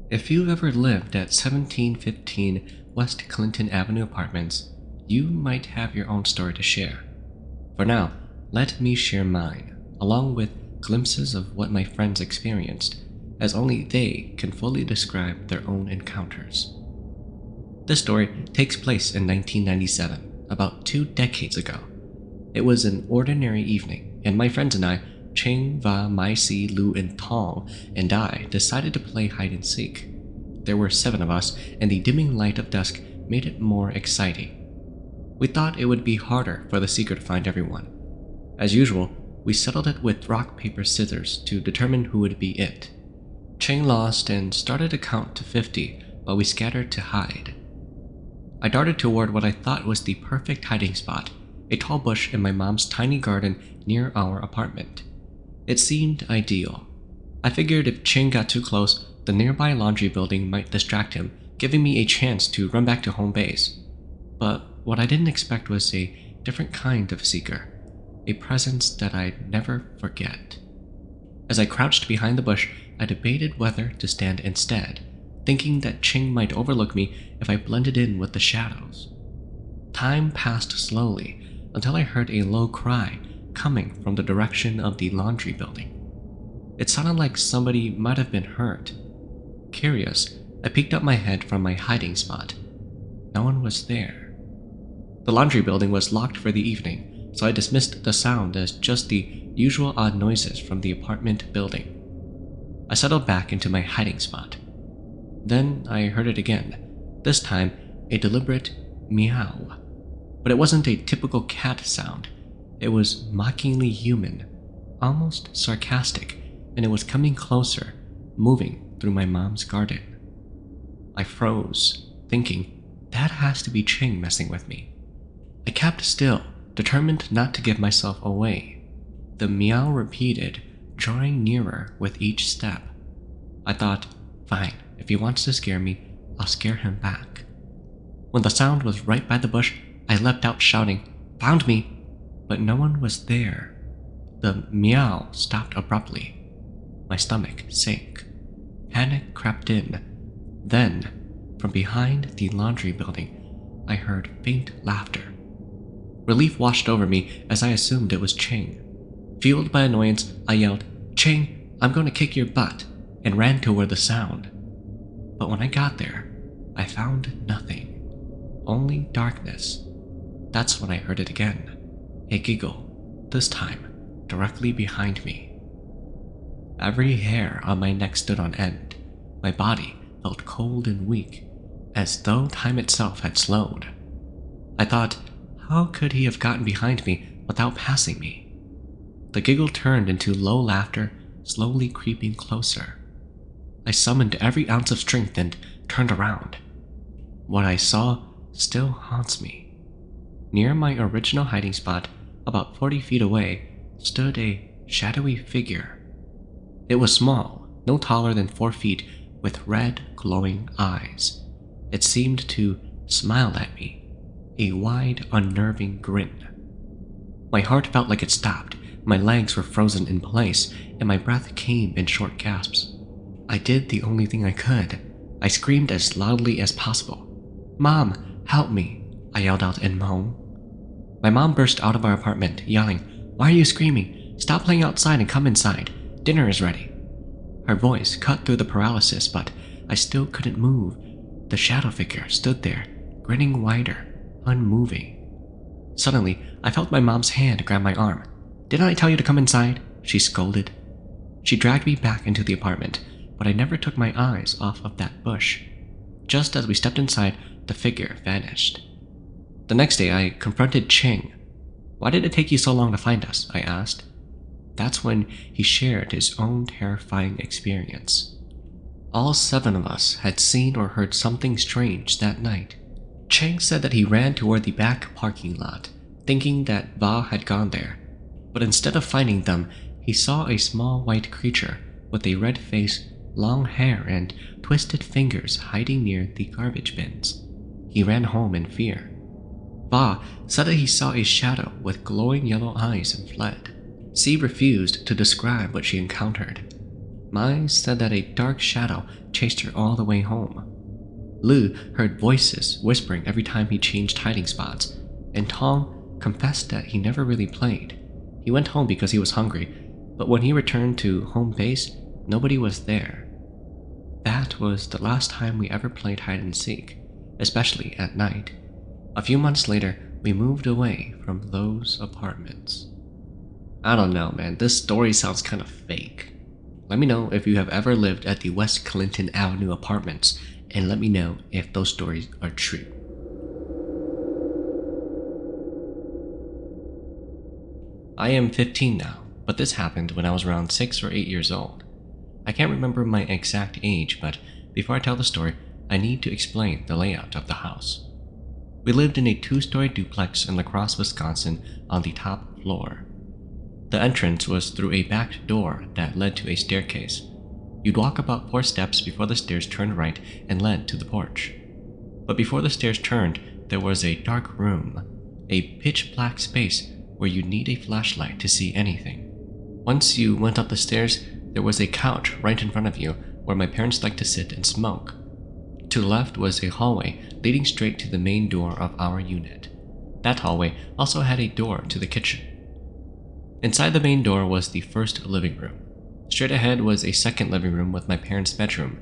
If you've ever lived at 1715 West Clinton Avenue Apartments, you might have your own story to share. For now, let me share mine, along with glimpses of what my friends experienced, as only they can fully describe their own encounters. This story takes place in 1997, about 2 decades ago. It was an ordinary evening, and my friends and I, Ching, Va, Mai Si, Lu, and Tong, and I decided to play hide and seek. There were 7 of us, and the dimming light of dusk made it more exciting. We thought it would be harder for the seeker to find everyone. As usual, we settled it with rock, paper, scissors to determine who would be it. Ching lost and started to count to 50 while we scattered to hide. I darted toward what I thought was the perfect hiding spot, a tall bush in my mom's tiny garden near our apartment. It seemed ideal. I figured if Ching got too close, the nearby laundry building might distract him, giving me a chance to run back to home base. But what I didn't expect was a different kind of seeker, a presence that I'd never forget. As I crouched behind the bush, I debated whether to stand instead, thinking that Ching might overlook me if I blended in with the shadows. Time passed slowly until I heard a low cry coming from the direction of the laundry building. It sounded like somebody might have been hurt. Curious, I peeked up my head from my hiding spot. No one was there. The laundry building was locked for the evening, so I dismissed the sound as just the usual odd noises from the apartment building. I settled back into my hiding spot. Then I heard it again, this time a deliberate meow. But it wasn't a typical cat sound. It was mockingly human, almost sarcastic, and it was coming closer, moving through my mom's garden. I froze, thinking, that has to be Ching messing with me. I kept still, determined not to give myself away. The meow repeated, drawing nearer with each step. I thought, fine, if he wants to scare me, I'll scare him back. When the sound was right by the bush, I leapt out shouting, "Found me!" But no one was there. The meow stopped abruptly. My stomach sank. Panic crept in. Then, from behind the laundry building, I heard faint laughter. Relief washed over me as I assumed it was Ching. Fueled by annoyance, I yelled, "Ching, I'm going to kick your butt," and ran toward the sound. But when I got there, I found nothing. Only darkness. That's when I heard it again. A giggle, this time directly behind me. Every hair on my neck stood on end. My body felt cold and weak, as though time itself had slowed. I thought, how could he have gotten behind me without passing me? The giggle turned into low laughter, slowly creeping closer. I summoned every ounce of strength and turned around. What I saw still haunts me. Near my original hiding spot, about 40 feet away, stood a shadowy figure. It was small, no taller than 4 feet, with red, glowing eyes. It seemed to smile at me, a wide, unnerving grin. My heart felt like it stopped, my legs were frozen in place, and my breath came in short gasps. I did the only thing I could. I screamed as loudly as possible. "Mom, help me," I yelled out in Hmong. My mom burst out of our apartment, yelling, "Why are you screaming? Stop playing outside and come inside. Dinner is ready." Her voice cut through the paralysis, but I still couldn't move. The shadow figure stood there, grinning wider, unmoving. Suddenly, I felt my mom's hand grab my arm. "Didn't I tell you to come inside?" she scolded. She dragged me back into the apartment, but I never took my eyes off of that bush. Just as we stepped inside, the figure vanished. The next day, I confronted Ching. "Why did it take you so long to find us?" I asked. That's when he shared his own terrifying experience. All 7 of us had seen or heard something strange that night. Ching said that he ran toward the back parking lot, thinking that Va had gone there. But instead of finding them, he saw a small white creature with a red face, long hair, and twisted fingers hiding near the garbage bins. He ran home in fear. Va said that he saw a shadow with glowing yellow eyes and fled. C refused to describe what she encountered. Mai said that a dark shadow chased her all the way home. Lu heard voices whispering every time he changed hiding spots, and Tong confessed that he never really played. He went home because he was hungry, but when he returned to home base, nobody was there. That was the last time we ever played hide and seek, especially at night. A few months later, we moved away from those apartments. I don't know, man, this story sounds kind of fake. Let me know if you have ever lived at the West Clinton Avenue apartments, and let me know if those stories are true. I am 15 now, but this happened when I was around 6 or 8 years old. I can't remember my exact age, but before I tell the story, I need to explain the layout of the house. We lived in a 2-story duplex in La Crosse, Wisconsin on the top floor. The entrance was through a back door that led to a staircase. You'd walk about 4 steps before the stairs turned right and led to the porch. But before the stairs turned, there was a dark room, a pitch-black space where you'd need a flashlight to see anything. Once you went up the stairs, there was a couch right in front of you where my parents liked to sit and smoke. To the left was a hallway leading straight to the main door of our unit. That hallway also had a door to the kitchen. Inside the main door was the first living room. Straight ahead was a second living room with my parents' bedroom.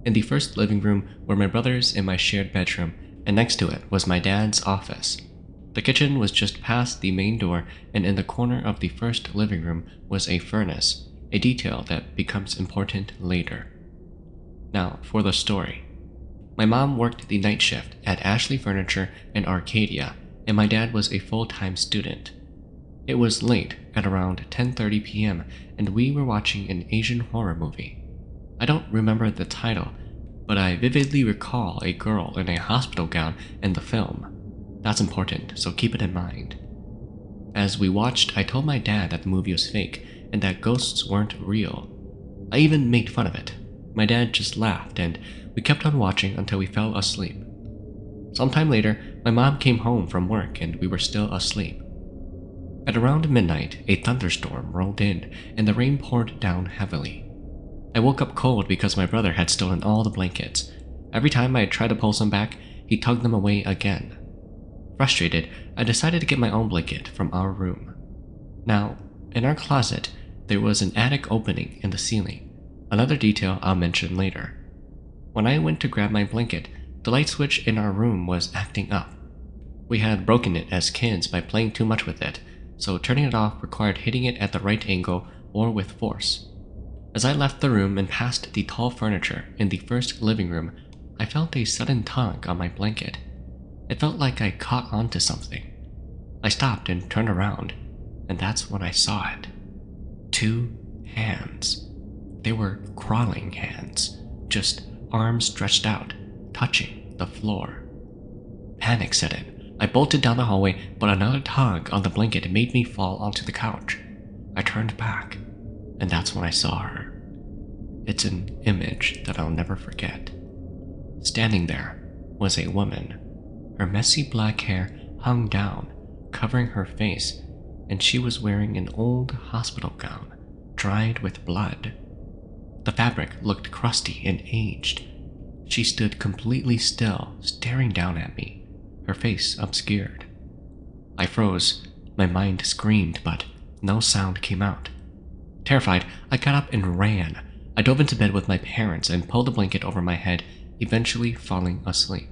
In the first living room were my brothers and my shared bedroom, and next to it was my dad's office. The kitchen was just past the main door, and in the corner of the first living room was a furnace, a detail that becomes important later. Now, for the story. My mom worked the night shift at Ashley Furniture in Arcadia, and my dad was a full-time student. It was late, at around 10:30 p.m., and we were watching an Asian horror movie. I don't remember the title, but I vividly recall a girl in a hospital gown in the film. That's important, so keep it in mind. As we watched, I told my dad that the movie was fake and that ghosts weren't real. I even made fun of it. My dad just laughed, and we kept on watching until we fell asleep. Sometime later, my mom came home from work and we were still asleep. At around midnight, a thunderstorm rolled in and the rain poured down heavily. I woke up cold because my brother had stolen all the blankets. Every time I tried to pull some back, he tugged them away again. Frustrated, I decided to get my own blanket from our room. Now, in our closet, there was an attic opening in the ceiling, another detail I'll mention later. When I went to grab my blanket, the light switch in our room was acting up. We had broken it as kids by playing too much with it, so turning it off required hitting it at the right angle or with force. As I left the room and passed the tall furniture in the first living room, I felt a sudden tug on my blanket. It felt like I caught onto something. I stopped and turned around, and that's when I saw it. 2 hands. They were crawling hands, just arms stretched out, touching the floor. Panic set in. I bolted down the hallway, but another tug on the blanket made me fall onto the couch. I turned back, and that's when I saw her. It's an image that I'll never forget. Standing there was a woman. Her messy black hair hung down, covering her face, and she was wearing an old hospital gown, dried with blood. The fabric looked crusty and aged. She stood completely still, staring down at me, her face obscured. I froze. My mind screamed, but no sound came out. Terrified, I got up and ran. I dove into bed with my parents and pulled the blanket over my head, eventually falling asleep.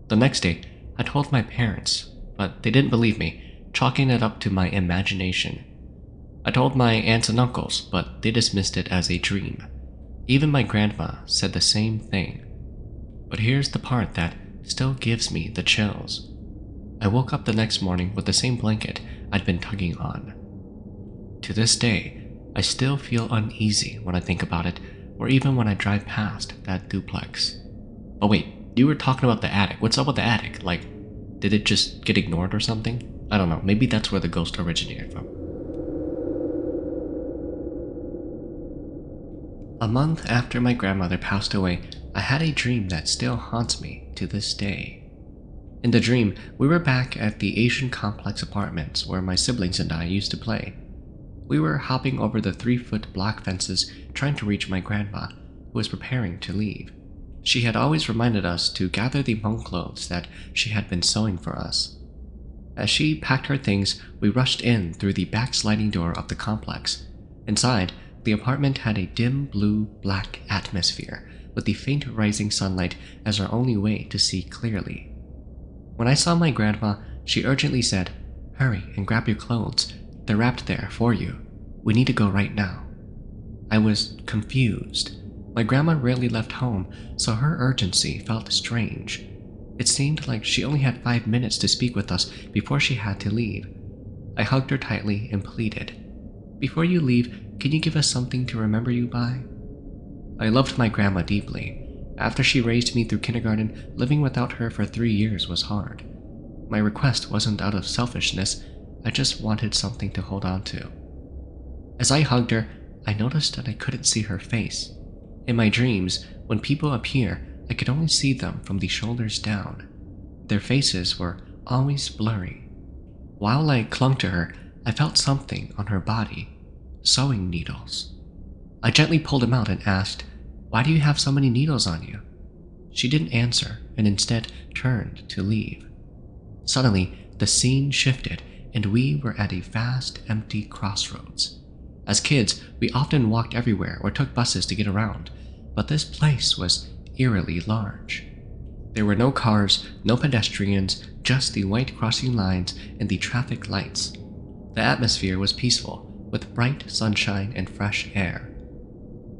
The next day, I told my parents, but they didn't believe me, chalking it up to my imagination. I told my aunts and uncles, but they dismissed it as a dream. Even my grandma said the same thing. But here's the part that still gives me the chills. I woke up the next morning with the same blanket I'd been tugging on. To this day, I still feel uneasy when I think about it, or even when I drive past that duplex. Oh wait, you were talking about the attic. What's up with the attic? Like, did it just get ignored or something? I don't know, maybe that's where the ghost originated from. A month after my grandmother passed away, I had a dream that still haunts me to this day. In the dream, we were back at the Asian complex apartments where my siblings and I used to play. We were hopping over the 3-foot black fences trying to reach my grandma, who was preparing to leave. She had always reminded us to gather the Hmong clothes that she had been sewing for us. As she packed her things, we rushed in through the back sliding door of the complex. Inside, the apartment had a dim blue-black atmosphere, with the faint rising sunlight as our only way to see clearly. When I saw my grandma, she urgently said, "Hurry and grab your clothes. They're wrapped there for you. We need to go right now." I was confused. My grandma rarely left home, so her urgency felt strange. It seemed like she only had 5 minutes to speak with us before she had to leave. I hugged her tightly and pleaded, "Before you leave, can you give us something to remember you by?" I loved my grandma deeply. After she raised me through kindergarten, living without her for 3 years was hard. My request wasn't out of selfishness, I just wanted something to hold on to. As I hugged her, I noticed that I couldn't see her face. In my dreams, when people appear, I could only see them from the shoulders down. Their faces were always blurry. While I clung to her, I felt something on her body. Sewing needles. I gently pulled them out and asked, "Why do you have so many needles on you?" She didn't answer and instead turned to leave. Suddenly, the scene shifted and we were at a vast, empty crossroads. As kids, we often walked everywhere or took buses to get around, but this place was eerily large. There were no cars, no pedestrians, just the white crossing lines and the traffic lights. The atmosphere was peaceful, with bright sunshine and fresh air.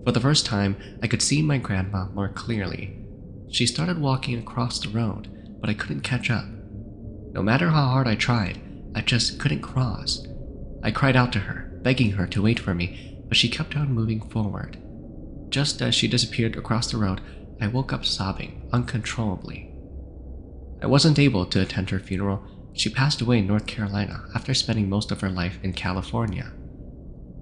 For the first time, I could see my grandma more clearly. She started walking across the road, but I couldn't catch up. No matter how hard I tried, I just couldn't cross. I cried out to her, begging her to wait for me, but she kept on moving forward. Just as she disappeared across the road, I woke up sobbing uncontrollably. I wasn't able to attend her funeral. She passed away in North Carolina after spending most of her life in California.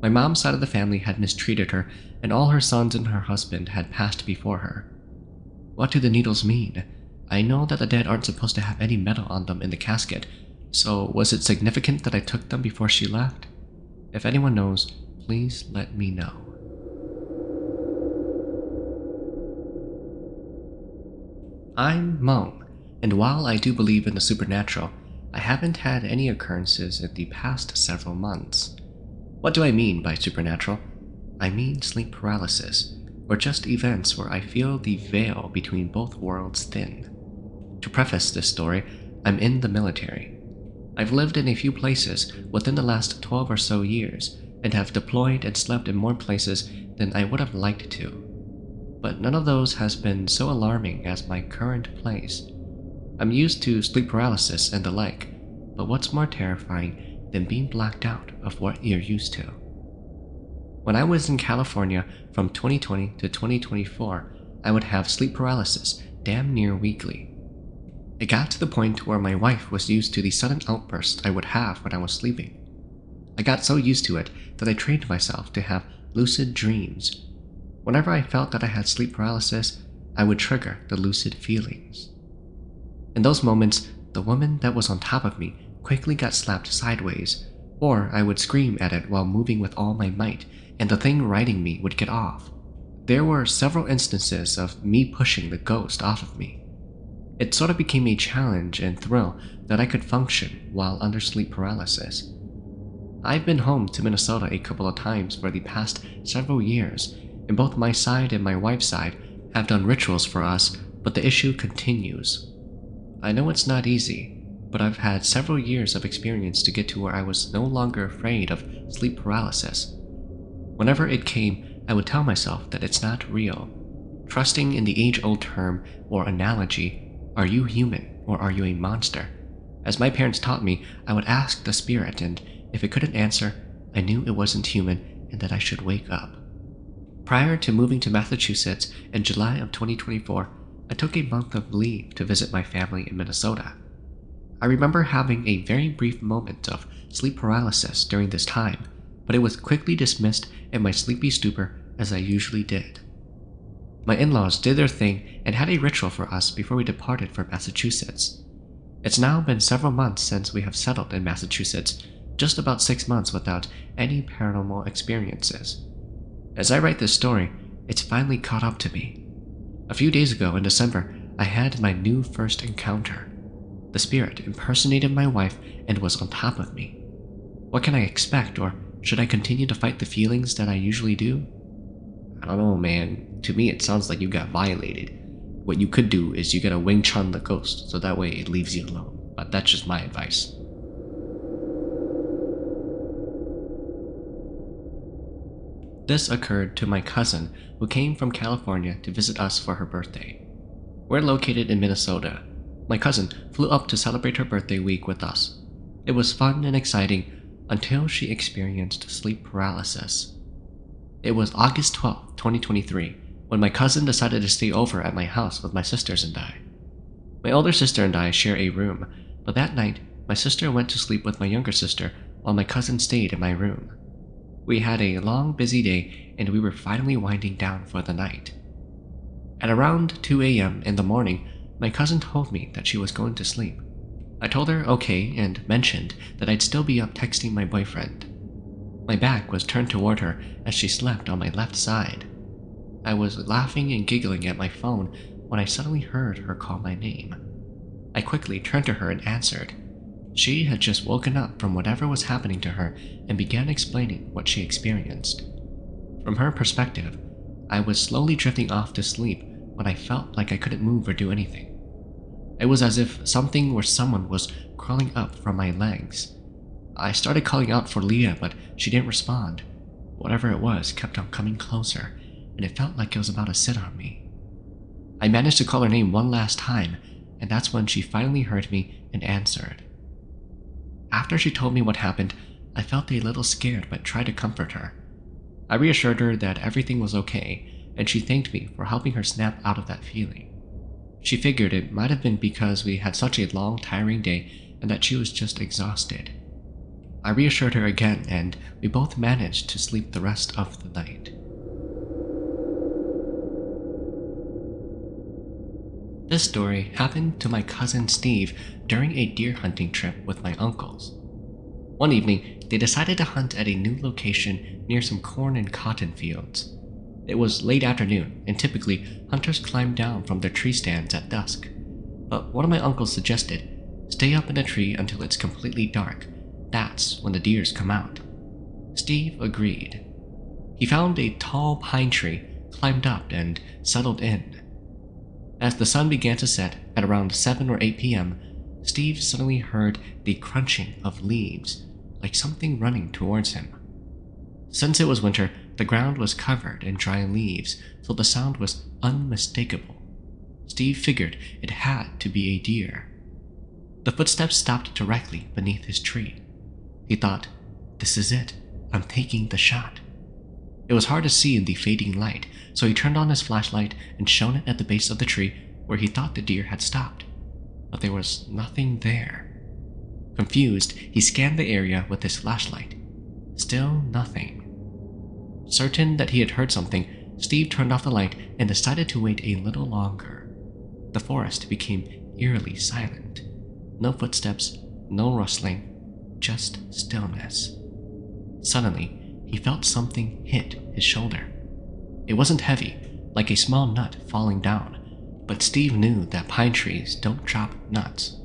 My mom's side of the family had mistreated her, and all her sons and her husband had passed before her. What do the needles mean? I know that the dead aren't supposed to have any metal on them in the casket, so was it significant that I took them before she left? If anyone knows, please let me know. I'm Hmong, and while I do believe in the supernatural, I haven't had any occurrences in the past several months. What do I mean by supernatural? I mean sleep paralysis, or just events where I feel the veil between both worlds thin. To preface this story, I'm in the military. I've lived in a few places within the last 12 or so years, and have deployed and slept in more places than I would have liked to. But none of those has been so alarming as my current place. I'm used to sleep paralysis and the like, but what's more terrifying than being blacked out of what you're used to? When I was in California from 2020 to 2024, I would have sleep paralysis damn near weekly. It got to the point where my wife was used to the sudden outbursts I would have when I was sleeping. I got so used to it that I trained myself to have lucid dreams. Whenever I felt that I had sleep paralysis, I would trigger the lucid feelings. In those moments, the woman that was on top of me quickly got slapped sideways, or I would scream at it while moving with all my might, and the thing riding me would get off. There were several instances of me pushing the ghost off of me. It sort of became a challenge and thrill that I could function while under sleep paralysis. I've been home to Minnesota a couple of times for the past several years, and both my side and my wife's side have done rituals for us, but the issue continues. I know it's not easy, but I've had several years of experience to get to where I was no longer afraid of sleep paralysis. Whenever it came, I would tell myself that it's not real, trusting in the age-old term or analogy, are you human or are you a monster? As my parents taught me, I would ask the spirit, and if it couldn't answer, I knew it wasn't human and that I should wake up. Prior to moving to Massachusetts in July of 2024, I took a month of leave to visit my family in Minnesota. I remember having a very brief moment of sleep paralysis during this time, but it was quickly dismissed in my sleepy stupor as I usually did. My in-laws did their thing and had a ritual for us before we departed for Massachusetts. It's now been several months since we have settled in Massachusetts, just about 6 months without any paranormal experiences. As I write this story, it's finally caught up to me. A few days ago in December, I had my new first encounter. The spirit impersonated my wife and was on top of me. What can I expect, or should I continue to fight the feelings that I usually do? I don't know, man. To me, it sounds like you got violated. What you could do is you gotta Wing Chun the ghost, so that way it leaves you alone. But that's just my advice. This occurred to my cousin, who came from California to visit us for her birthday. We're located in Minnesota. My cousin flew up to celebrate her birthday week with us. It was fun and exciting until she experienced sleep paralysis. It was August 12, 2023, when my cousin decided to stay over at my house with my sisters and I. My older sister and I share a room, but that night, my sister went to sleep with my younger sister while my cousin stayed in my room. We had a long, busy day, and we were finally winding down for the night. At around 2 a.m. in the morning, my cousin told me that she was going to sleep. I told her okay and mentioned that I'd still be up texting my boyfriend. My back was turned toward her as she slept on my left side. I was laughing and giggling at my phone when I suddenly heard her call my name. I quickly turned to her and answered. She had just woken up from whatever was happening to her and began explaining what she experienced. From her perspective, I was slowly drifting off to sleep when I felt like I couldn't move or do anything. It was as if something or someone was crawling up from my legs. I started calling out for Leah, but she didn't respond. Whatever it was kept on coming closer, and it felt like it was about to sit on me. I managed to call her name one last time, and that's when she finally heard me and answered. After she told me what happened, I felt a little scared but tried to comfort her. I reassured her that everything was okay, and she thanked me for helping her snap out of that feeling. She figured it might have been because we had such a long, tiring day and that she was just exhausted. I reassured her again, and we both managed to sleep the rest of the night. This story happened to my cousin Steve during a deer hunting trip with my uncles. One evening, they decided to hunt at a new location near some corn and cotton fields. It was late afternoon, and typically, hunters climb down from their tree stands at dusk. But one of my uncles suggested, stay up in a tree until it's completely dark. That's when the deers come out. Steve agreed. He found a tall pine tree, climbed up, and settled in. As the sun began to set at around 7 or 8 p.m., Steve suddenly heard the crunching of leaves, like something running towards him. Since it was winter, the ground was covered in dry leaves, so the sound was unmistakable. Steve figured it had to be a deer. The footsteps stopped directly beneath his tree. He thought, this is it, I'm taking the shot. It was hard to see in the fading light, so he turned on his flashlight and shone it at the base of the tree where he thought the deer had stopped. But there was nothing there. Confused, he scanned the area with his flashlight. Still nothing. Certain that he had heard something, Steve turned off the light and decided to wait a little longer. The forest became eerily silent. No footsteps, no rustling, just stillness. Suddenly, he felt something hit his shoulder. It wasn't heavy, like a small nut falling down, but Steve knew that pine trees don't drop nuts.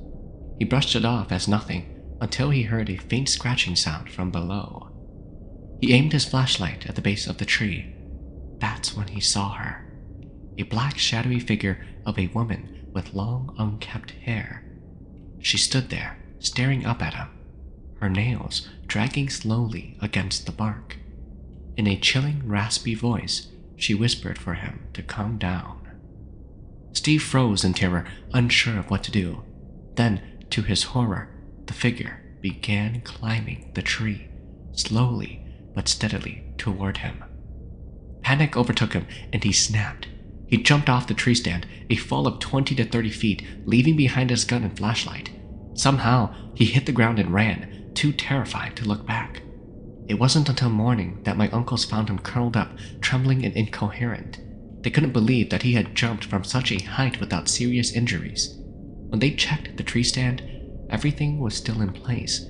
He brushed it off as nothing until he heard a faint scratching sound from below. He aimed his flashlight at the base of the tree. That's when he saw her. A black, shadowy figure of a woman with long, unkempt hair. She stood there, staring up at him, her nails dragging slowly against the bark. In a chilling, raspy voice, she whispered for him to calm down. Steve froze in terror, unsure of what to do. Then, to his horror, the figure began climbing the tree, slowly but steadily toward him. Panic overtook him, and he snapped. He jumped off the tree stand, a fall of 20 to 30 feet, leaving behind his gun and flashlight. Somehow, he hit the ground and ran, too terrified to look back. It wasn't until morning that my uncles found him curled up, trembling and incoherent. They couldn't believe that he had jumped from such a height without serious injuries. When they checked the tree stand, everything was still in place,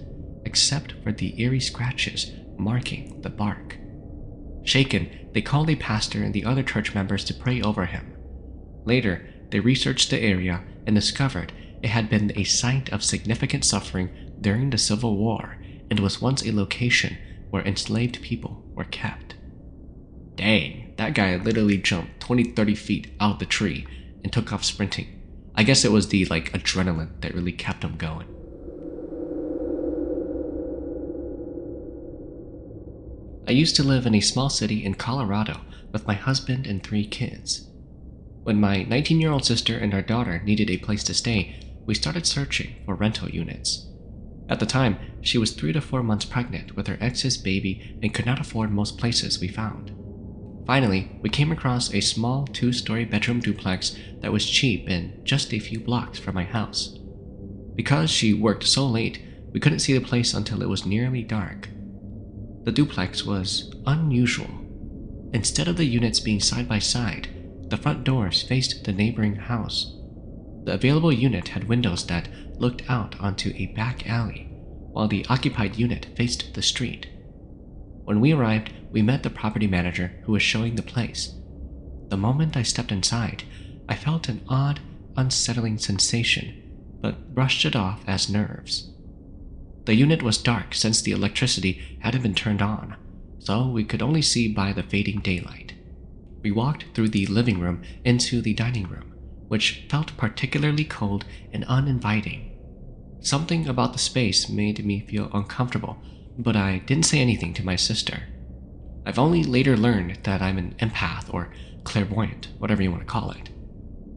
except for the eerie scratches marking the bark. Shaken, they called a pastor and the other church members to pray over him. Later, they researched the area and discovered it had been a site of significant suffering during the Civil War and was once a location where enslaved people were kept. Dang, that guy literally jumped 20-30 feet out of the tree and took off sprinting. I guess it was the adrenaline that really kept him going. I used to live in a small city in Colorado with my husband and 3 kids. When my 19-year-old sister and our daughter needed a place to stay, we started searching for rental units. At the time, she was 3 to 4 months pregnant with her ex's baby and could not afford most places we found. Finally, we came across a small 2-story bedroom duplex that was cheap and just a few blocks from my house. Because she worked so late, we couldn't see the place until it was nearly dark. The duplex was unusual. Instead of the units being side by side, the front doors faced the neighboring house. The available unit had windows that looked out onto a back alley, while the occupied unit faced the street. When we arrived, we met the property manager who was showing the place. The moment I stepped inside, I felt an odd, unsettling sensation, but brushed it off as nerves. The unit was dark since the electricity hadn't been turned on, so we could only see by the fading daylight. We walked through the living room into the dining room, which felt particularly cold and uninviting. Something about the space made me feel uncomfortable, but I didn't say anything to my sister. I've only later learned that I'm an empath or clairvoyant, whatever you want to call it.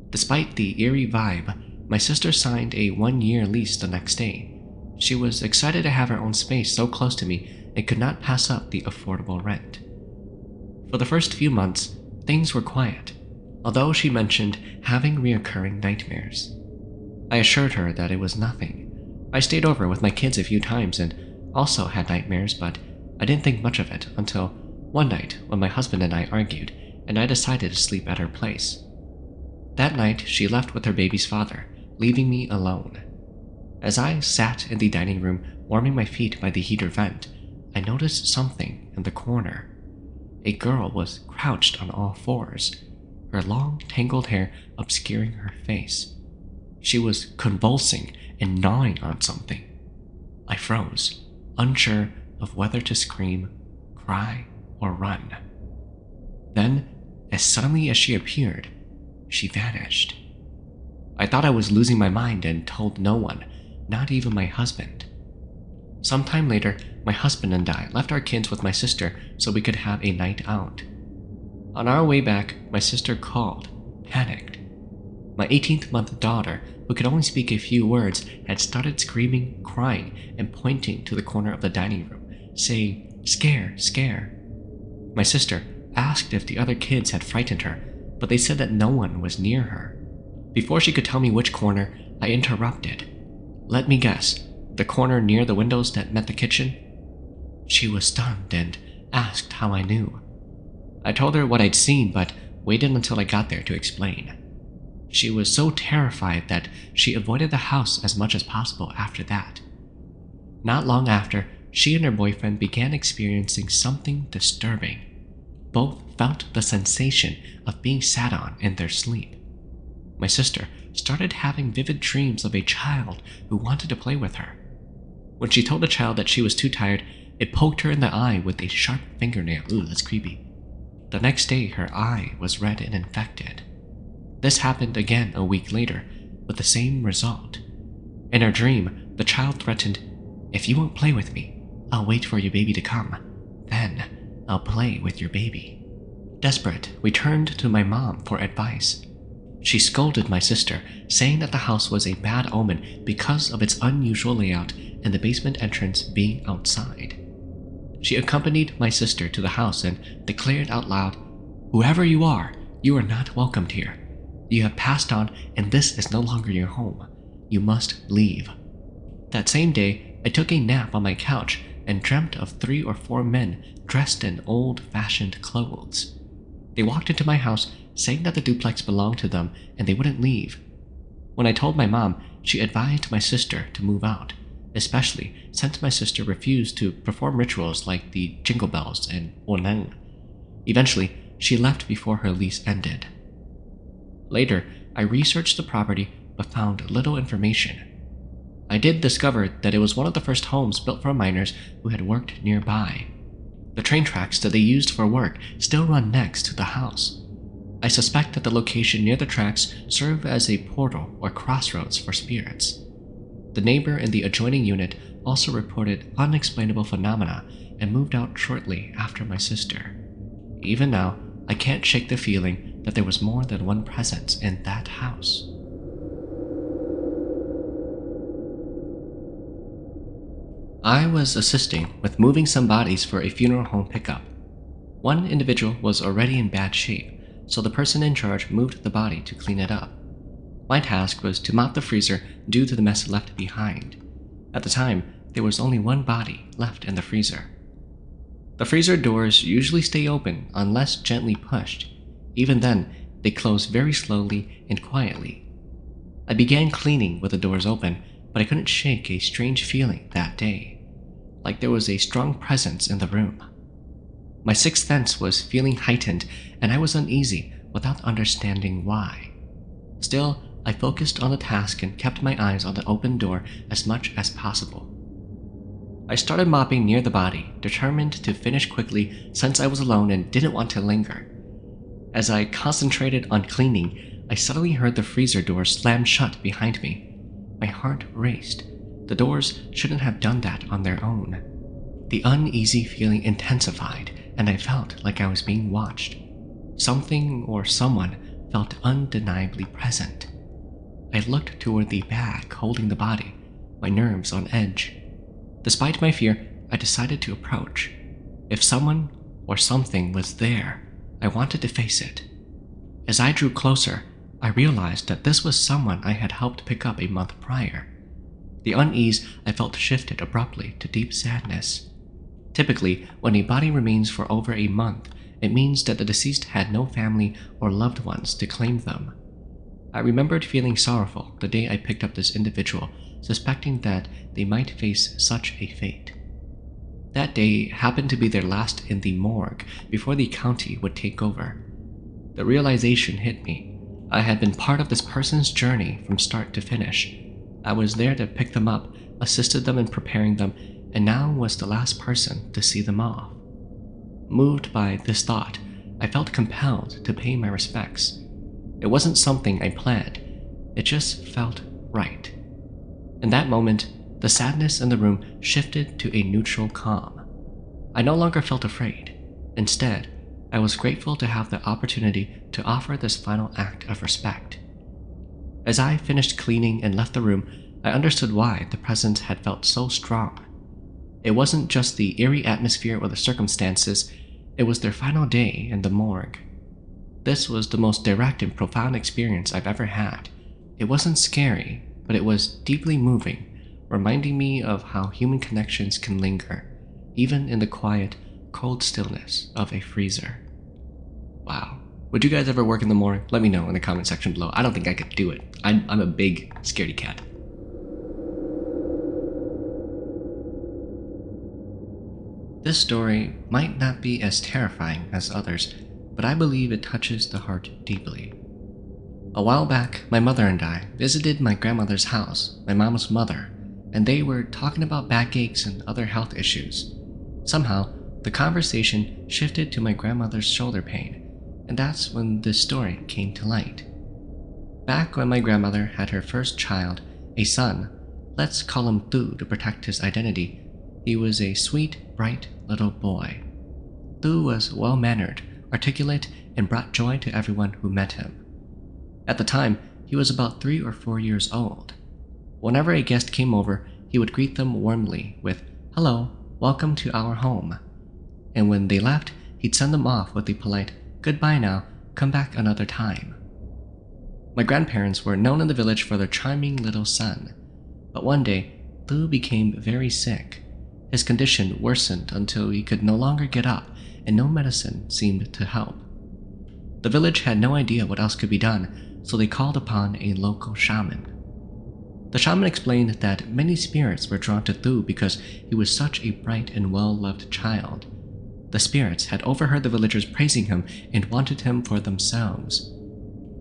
Despite the eerie vibe, my sister signed a 1-year lease the next day. She was excited to have her own space so close to me and could not pass up the affordable rent. For the first few months, things were quiet, although she mentioned having reoccurring nightmares. I assured her that it was nothing. I stayed over with my kids a few times and also had nightmares, but I didn't think much of it until one night when my husband and I argued and I decided to sleep at her place. That night, she left with her baby's father, leaving me alone. As I sat in the dining room warming my feet by the heater vent, I noticed something in the corner. A girl was crouched on all fours, her long tangled hair obscuring her face. She was convulsing and gnawing on something. I froze, unsure of whether to scream, cry, or run. Then, as suddenly as she appeared, she vanished. I thought I was losing my mind and told no one, not even my husband. Sometime later, my husband and I left our kids with my sister so we could have a night out. On our way back, my sister called, panicked. My 18th-month daughter, who could only speak a few words, had started screaming, crying, and pointing to the corner of the dining room, saying, "Scare, scare." My sister asked if the other kids had frightened her, but they said that no one was near her. Before she could tell me which corner, I interrupted. "Let me guess, the corner near the windows that met the kitchen?" She was stunned and asked how I knew. I told her what I'd seen, but waited until I got there to explain. She was so terrified that she avoided the house as much as possible after that. Not long after, she and her boyfriend began experiencing something disturbing. Both felt the sensation of being sat on in their sleep. My sister started having vivid dreams of a child who wanted to play with her. When she told the child that she was too tired, it poked her in the eye with a sharp fingernail. Ooh, that's creepy. The next day, her eye was red and infected. This happened again a week later, with the same result. In her dream, the child threatened, "If you won't play with me, I'll wait for your baby to come. Then, I'll play with your baby." Desperate, we turned to my mom for advice. She scolded my sister, saying that the house was a bad omen because of its unusual layout and the basement entrance being outside. She accompanied my sister to the house and declared out loud, "Whoever you are not welcomed here. You have passed on and this is no longer your home. You must leave." That same day, I took a nap on my couch and dreamt of 3 or 4 men dressed in old-fashioned clothes. They walked into my house saying that the duplex belonged to them and they wouldn't leave. When I told my mom, she advised my sister to move out, especially since my sister refused to perform rituals like the jingle bells and oneng. Eventually, she left before her lease ended. Later, I researched the property but found little information. I did discover that it was one of the first homes built for miners who had worked nearby. The train tracks that they used for work still run next to the house. I suspect that the location near the tracks served as a portal or crossroads for spirits. The neighbor in the adjoining unit also reported unexplainable phenomena and moved out shortly after my sister. Even now, I can't shake the feeling that there was more than one presence in that house. I was assisting with moving some bodies for a funeral home pickup. One individual was already in bad shape, so the person in charge moved the body to clean it up. My task was to mop the freezer due to the mess left behind. At the time, there was only one body left in the freezer. The freezer doors usually stay open unless gently pushed. Even then, they close very slowly and quietly. I began cleaning with the doors open, but I couldn't shake a strange feeling that day, like there was a strong presence in the room. My sixth sense was feeling heightened, and I was uneasy without understanding why. Still, I focused on the task and kept my eyes on the open door as much as possible. I started mopping near the body, determined to finish quickly since I was alone and didn't want to linger. As I concentrated on cleaning, I suddenly heard the freezer door slam shut behind me. My heart raced. The doors shouldn't have done that on their own. The uneasy feeling intensified, and I felt like I was being watched. Something or someone felt undeniably present. I looked toward the bag holding the body, my nerves on edge. Despite my fear, I decided to approach. If someone or something was there, I wanted to face it. As I drew closer, I realized that this was someone I had helped pick up a month prior. The unease I felt shifted abruptly to deep sadness. Typically, when a body remains for over a month, it means that the deceased had no family or loved ones to claim them. I remembered feeling sorrowful the day I picked up this individual, suspecting that they might face such a fate. That day happened to be their last in the morgue before the county would take over. The realization hit me. I had been part of this person's journey from start to finish. I was there to pick them up, assisted them in preparing them, and now was the last person to see them off. Moved by this thought, I felt compelled to pay my respects. It wasn't something I planned, it just felt right. In that moment, the sadness in the room shifted to a neutral calm. I no longer felt afraid. Instead, I was grateful to have the opportunity to offer this final act of respect. As I finished cleaning and left the room, I understood why the presence had felt so strong. It wasn't just the eerie atmosphere or the circumstances, it was their final day in the morgue. This was the most direct and profound experience I've ever had. It wasn't scary, but it was deeply moving, reminding me of how human connections can linger, even in the quiet, cold stillness of a freezer. Wow. Would you guys ever work in the morgue? Let me know in the comment section below. I don't think I could do it. I'm a big scaredy cat. This story might not be as terrifying as others, but I believe it touches the heart deeply. A while back, my mother and I visited my grandmother's house, my mom's mother, and they were talking about backaches and other health issues. Somehow, the conversation shifted to my grandmother's shoulder pain, and that's when this story came to light. Back when my grandmother had her first child, a son, let's call him Thu to protect his identity, he was a sweet, bright little boy. Thu was well-mannered, articulate, and brought joy to everyone who met him. At the time, he was about 3 or 4 years old. Whenever a guest came over, he would greet them warmly with, "Hello, welcome to our home." And when they left, he'd send them off with the polite, "Goodbye now, come back another time." My grandparents were known in the village for their charming little son. But one day, Thu became very sick. His condition worsened until he could no longer get up, and no medicine seemed to help. The village had no idea what else could be done, so they called upon a local shaman. The shaman explained that many spirits were drawn to Thu because he was such a bright and well-loved child. The spirits had overheard the villagers praising him and wanted him for themselves.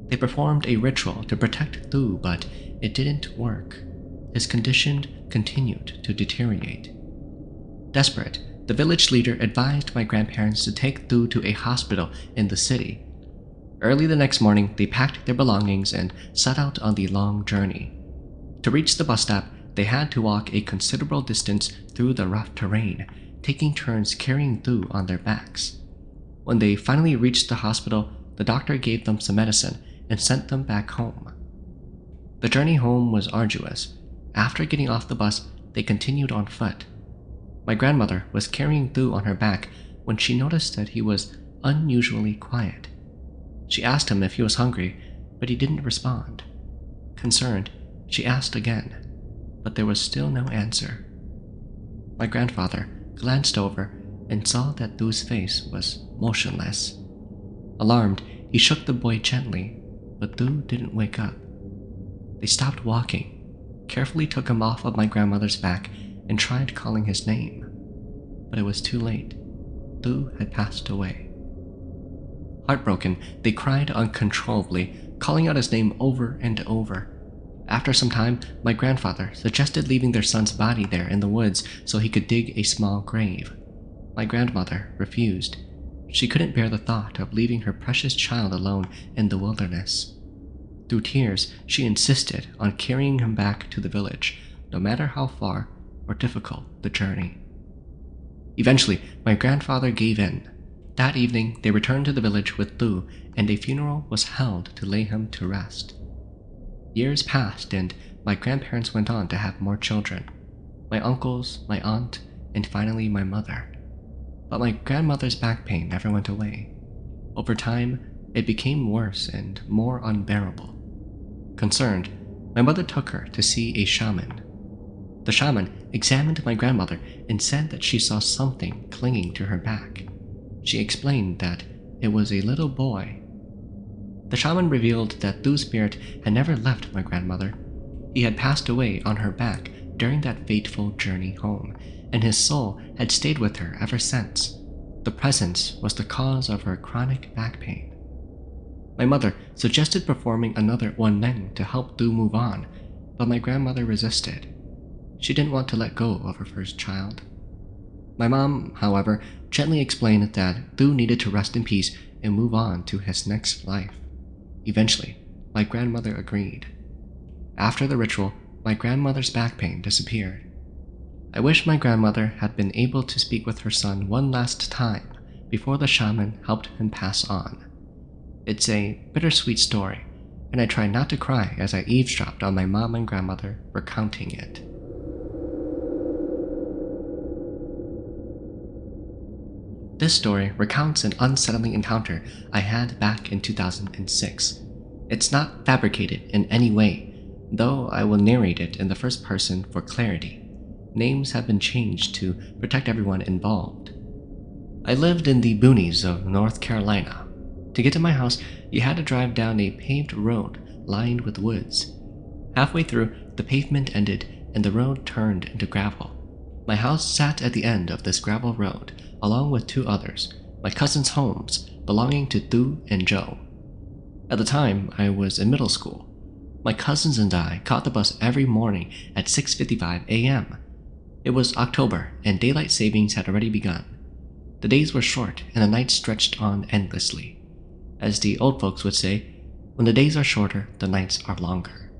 They performed a ritual to protect Thu, but it didn't work. His condition continued to deteriorate. Desperate, the village leader advised my grandparents to take Thu to a hospital in the city. Early the next morning, they packed their belongings and set out on the long journey. To reach the bus stop, they had to walk a considerable distance through the rough terrain, taking turns carrying Thu on their backs. When they finally reached the hospital, the doctor gave them some medicine and sent them back home. The journey home was arduous. After getting off the bus, they continued on foot. My grandmother was carrying Thu on her back when she noticed that he was unusually quiet. She asked him if he was hungry, but he didn't respond. Concerned, she asked again, but there was still no answer. My grandfather glanced over and saw that Thu's face was motionless. Alarmed, he shook the boy gently, but Thu didn't wake up. They stopped walking, carefully took him off of my grandmother's back, and tried calling his name. But it was too late. Thu had passed away. Heartbroken, they cried uncontrollably, calling out his name over and over. After some time, my grandfather suggested leaving their son's body there in the woods so he could dig a small grave. My grandmother refused. She couldn't bear the thought of leaving her precious child alone in the wilderness. Through tears, she insisted on carrying him back to the village, no matter how far or difficult the journey. Eventually, my grandfather gave in. That evening, they returned to the village with Thu, and a funeral was held to lay him to rest. Years passed, and my grandparents went on to have more children. My uncles, my aunt, and finally my mother. But my grandmother's back pain never went away. Over time, it became worse and more unbearable. Concerned, my mother took her to see a shaman. The shaman examined my grandmother and said that she saw something clinging to her back. She explained that it was a little boy. The shaman revealed that Thu's spirit had never left my grandmother. He had passed away on her back during that fateful journey home, and his soul had stayed with her ever since. The presence was the cause of her chronic back pain. My mother suggested performing another Waneng to help Thu move on, but my grandmother resisted. She didn't want to let go of her first child. My mom, however, gently explained that Thu needed to rest in peace and move on to his next life. Eventually, my grandmother agreed. After the ritual, my grandmother's back pain disappeared. I wish my grandmother had been able to speak with her son one last time before the shaman helped him pass on. It's a bittersweet story, and I try not to cry as I eavesdropped on my mom and grandmother recounting it. This story recounts an unsettling encounter I had back in 2006. It's not fabricated in any way, though I will narrate it in the first person for clarity. Names have been changed to protect everyone involved. I lived in the boonies of North Carolina. To get to my house, you had to drive down a paved road lined with woods. Halfway through, the pavement ended and the road turned into gravel. My house sat at the end of this gravel road, along with two others, my cousins' homes belonging to Thu and Joe. At the time, I was in middle school. My cousins and I caught the bus every morning at 6:55 a.m. It was October, and daylight savings had already begun. The days were short, and the nights stretched on endlessly. As the old folks would say, when the days are shorter, the nights are longer.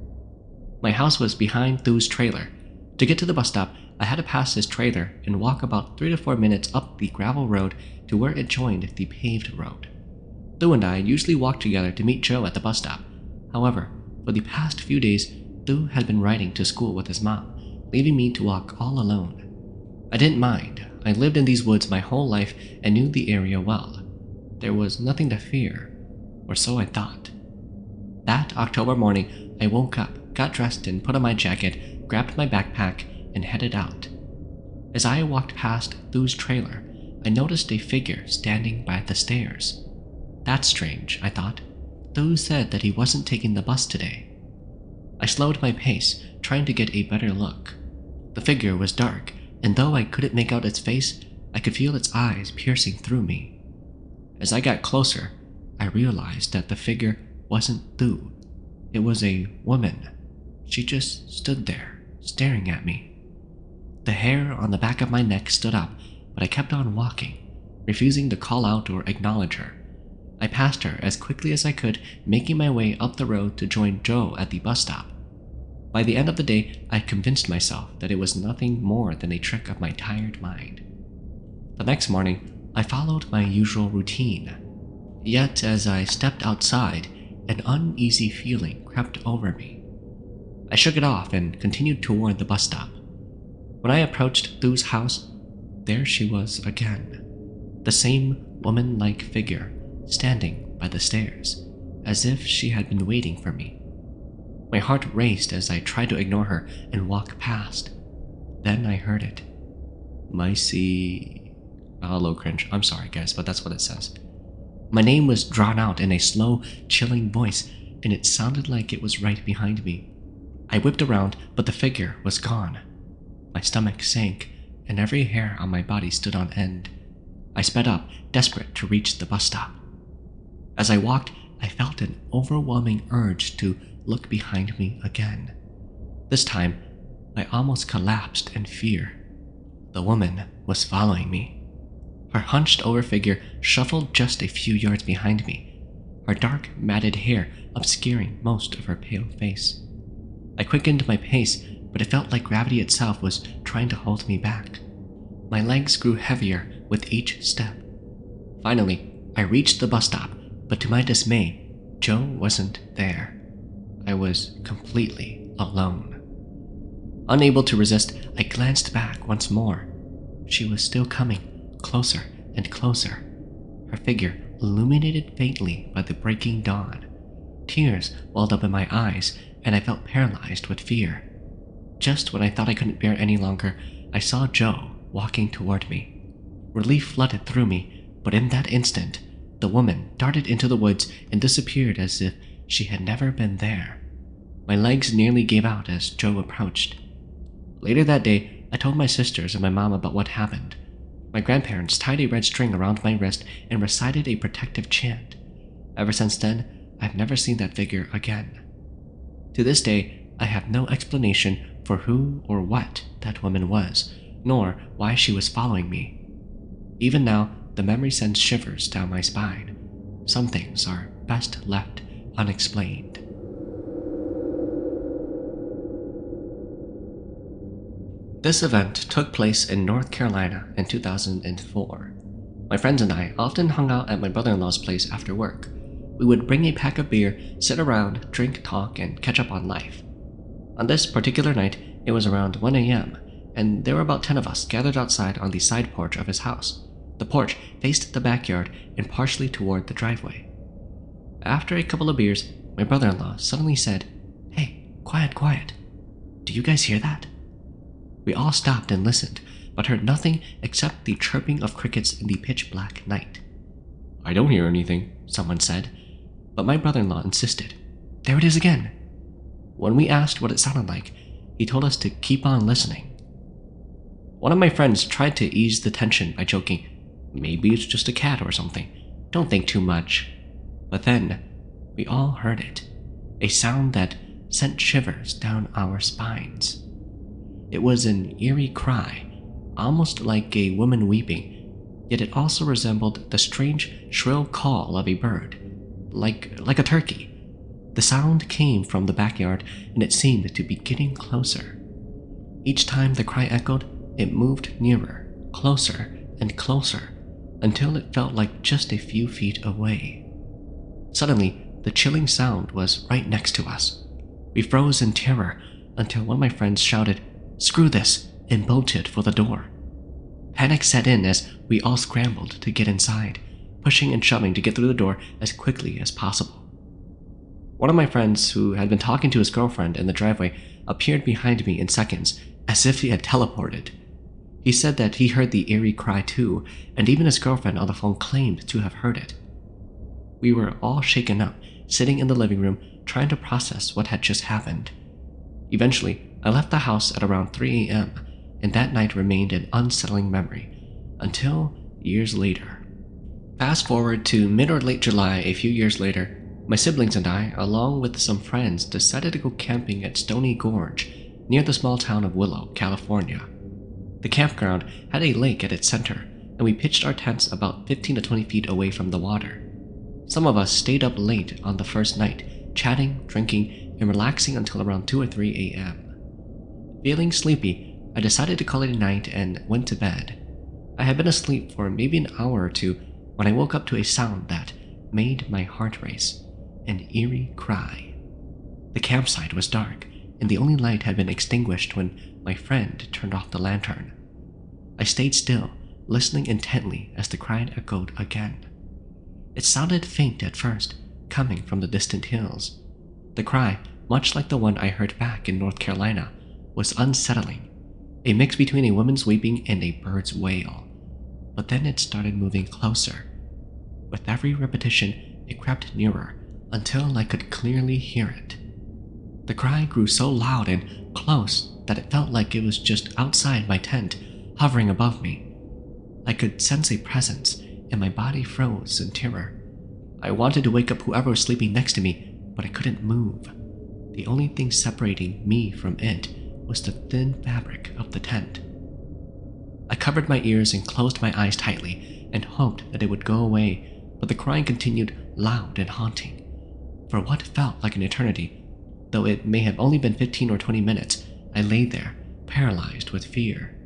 My house was behind Thu's trailer. To get to the bus stop, I had to pass his trailer and walk about 3 to 4 minutes up the gravel road to where it joined the paved road. Thu and I usually walked together to meet Joe at the bus stop. However, for the past few days, Thu had been riding to school with his mom, leaving me to walk all alone. I didn't mind. I lived in these woods my whole life and knew the area well. There was nothing to fear, or so I thought. That October morning, I woke up, got dressed and put on my jacket, grabbed my backpack, and headed out. As I walked past Thu's trailer, I noticed a figure standing by the stairs. That's strange, I thought. Thu said that he wasn't taking the bus today. I slowed my pace, trying to get a better look. The figure was dark, and though I couldn't make out its face, I could feel its eyes piercing through me. As I got closer, I realized that the figure wasn't Thu. It was a woman. She just stood there, staring at me. The hair on the back of my neck stood up, but I kept on walking, refusing to call out or acknowledge her. I passed her as quickly as I could, making my way up the road to join Joe at the bus stop. By the end of the day, I convinced myself that it was nothing more than a trick of my tired mind. The next morning, I followed my usual routine. Yet, as I stepped outside, an uneasy feeling crept over me. I shook it off and continued toward the bus stop. When I approached Thu's house, there she was again. The same woman-like figure, standing by the stairs, as if she had been waiting for me. My heart raced as I tried to ignore her and walk past. Then I heard it. Hello, cringe. I'm sorry, guys, but that's what it says. My name was drawn out in a slow, chilling voice, and it sounded like it was right behind me. I whipped around, but the figure was gone. My stomach sank, and every hair on my body stood on end. I sped up, desperate to reach the bus stop. As I walked, I felt an overwhelming urge to look behind me again. This time, I almost collapsed in fear. The woman was following me. Her hunched-over figure shuffled just a few yards behind me, her dark, matted hair obscuring most of her pale face. I quickened my pace, but it felt like gravity itself was trying to hold me back. My legs grew heavier with each step. Finally, I reached the bus stop, but to my dismay, Joe wasn't there. I was completely alone. Unable to resist, I glanced back once more. She was still coming, closer and closer, her figure illuminated faintly by the breaking dawn. Tears welled up in my eyes, and I felt paralyzed with fear. Just when I thought I couldn't bear any longer, I saw Joe walking toward me. Relief flooded through me, but in that instant, the woman darted into the woods and disappeared as if she had never been there. My legs nearly gave out as Joe approached. Later that day, I told my sisters and my mom about what happened. My grandparents tied a red string around my wrist and recited a protective chant. Ever since then, I've never seen that figure again. To this day, I have no explanation for who or what that woman was, nor why she was following me. Even now, the memory sends shivers down my spine. Some things are best left unexplained. This event took place in North Carolina in 2004. My friends and I often hung out at my brother-in-law's place after work. We would bring a pack of beer, sit around, drink, talk, and catch up on life. On this particular night, it was around 1 a.m., and there were about 10 of us gathered outside on the side porch of his house. The porch faced the backyard and partially toward the driveway. After a couple of beers, my brother-in-law suddenly said, "Hey, quiet, quiet. Do you guys hear that?" We all stopped and listened, but heard nothing except the chirping of crickets in the pitch-black night. "I don't hear anything," someone said, but my brother-in-law insisted. "There it is again." When we asked what it sounded like, he told us to keep on listening. One of my friends tried to ease the tension by joking, "Maybe it's just a cat or something. Don't think too much." But then, we all heard it, a sound that sent shivers down our spines. It was an eerie cry, almost like a woman weeping, yet it also resembled the strange, shrill call of a bird, like a turkey. The sound came from the backyard, and it seemed to be getting closer. Each time the cry echoed, it moved nearer, closer and closer, until it felt like just a few feet away. Suddenly, the chilling sound was right next to us. We froze in terror until one of my friends shouted, "Screw this," and bolted for the door. Panic set in as we all scrambled to get inside, pushing and shoving to get through the door as quickly as possible. One of my friends, who had been talking to his girlfriend in the driveway, appeared behind me in seconds, as if he had teleported. He said that he heard the eerie cry too, and even his girlfriend on the phone claimed to have heard it. We were all shaken up, sitting in the living room, trying to process what had just happened. Eventually, I left the house at around 3 a.m., and that night remained an unsettling memory until years later. Fast forward to mid or late July a few years later, my siblings and I, along with some friends, decided to go camping at Stony Gorge near the small town of Willow, California. The campground had a lake at its center, and we pitched our tents about 15 to 20 feet away from the water. Some of us stayed up late on the first night, chatting, drinking, and relaxing until around 2 or 3 a.m. Feeling sleepy, I decided to call it a night and went to bed. I had been asleep for maybe an hour or two when I woke up to a sound that made my heart race, an eerie cry. The campsite was dark, and the only light had been extinguished when my friend turned off the lantern. I stayed still, listening intently as the cry echoed again. It sounded faint at first, coming from the distant hills. The cry, much like the one I heard back in North Carolina, was unsettling, a mix between a woman's weeping and a bird's wail. But then it started moving closer. With every repetition, it crept nearer until I could clearly hear it. The cry grew so loud and close that it felt like it was just outside my tent, hovering above me. I could sense a presence, and my body froze in terror. I wanted to wake up whoever was sleeping next to me, but I couldn't move. The only thing separating me from it was the thin fabric of the tent. I covered my ears and closed my eyes tightly and hoped that it would go away, but the crying continued, loud and haunting. For what felt like an eternity, though it may have only been 15 or 20 minutes, I lay there, paralyzed with fear.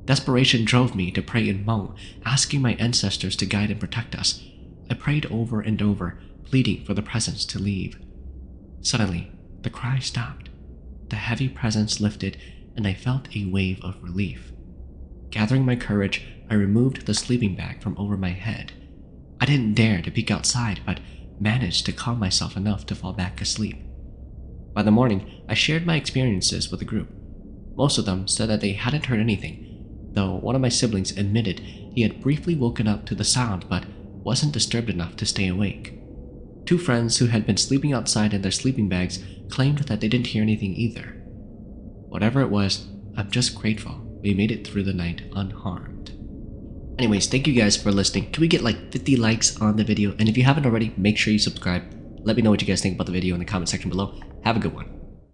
Desperation drove me to pray in Hmong, asking my ancestors to guide and protect us. I prayed over and over, pleading for the presence to leave. Suddenly, the cry stopped. The heavy presence lifted, and I felt a wave of relief. Gathering my courage, I removed the sleeping bag from over my head. I didn't dare to peek outside, but managed to calm myself enough to fall back asleep. By the morning, I shared my experiences with the group. Most of them said that they hadn't heard anything, though one of my siblings admitted he had briefly woken up to the sound but wasn't disturbed enough to stay awake. Two friends who had been sleeping outside in their sleeping bags claimed that they didn't hear anything either. Whatever it was, I'm just grateful we made it through the night unharmed. Anyways, thank you guys for listening. Can we get like 50 likes on the video? And if you haven't already, make sure you subscribe. Let me know what you guys think about the video in the comment section below. Have a good one.